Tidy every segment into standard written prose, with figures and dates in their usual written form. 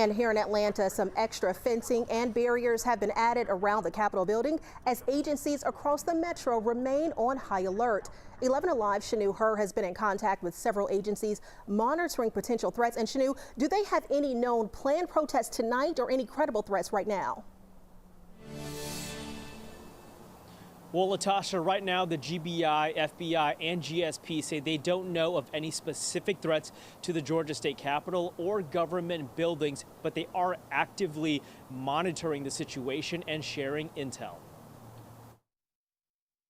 And here in Atlanta, some extra fencing and barriers have been added around the Capitol building as agencies across the metro remain on high alert. 11 Alive Shanu Hur has been in contact with several agencies monitoring potential threats. And Shanu, do they have any known planned protests tonight or any credible threats right now? Well, Latasha, right now the GBI, FBI, and GSP say they don't know of any specific threats to the Georgia State Capitol or government buildings, but they are actively monitoring the situation and sharing intel.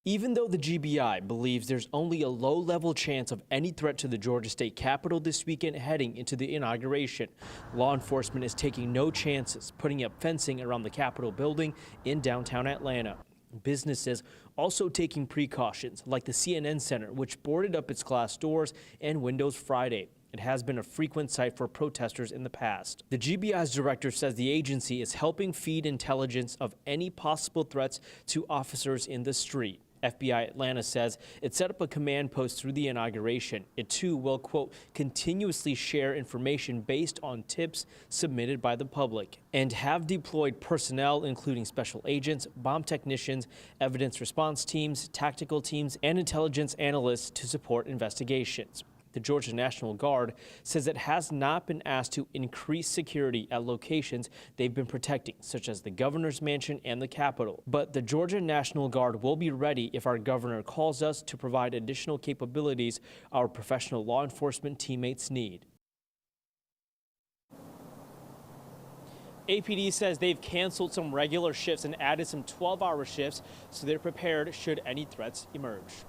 Even though the GBI believes there's only a low-level chance of any threat to the Georgia State Capitol this weekend heading into the inauguration, law enforcement is taking no chances, putting up fencing around the Capitol building in downtown Atlanta. Businesses also taking precautions, like the CNN Center, which boarded up its glass doors and windows Friday. It has been a frequent site for protesters in the past. The GBI's director says the agency is helping feed intelligence of any possible threats to officers in the street. FBI Atlanta says it set up a command post through the inauguration. It too will, quote, continuously share information based on tips submitted by the public and have deployed personnel, including special agents, bomb technicians, evidence response teams, tactical teams, and intelligence analysts to support investigations. The Georgia National Guard says it has not been asked to increase security at locations they've been protecting, such as the governor's mansion and the Capitol. But the Georgia National Guard will be ready if our governor calls us to provide additional capabilities our professional law enforcement teammates need. APD says they've canceled some regular shifts and added some 12-hour shifts so they're prepared should any threats emerge.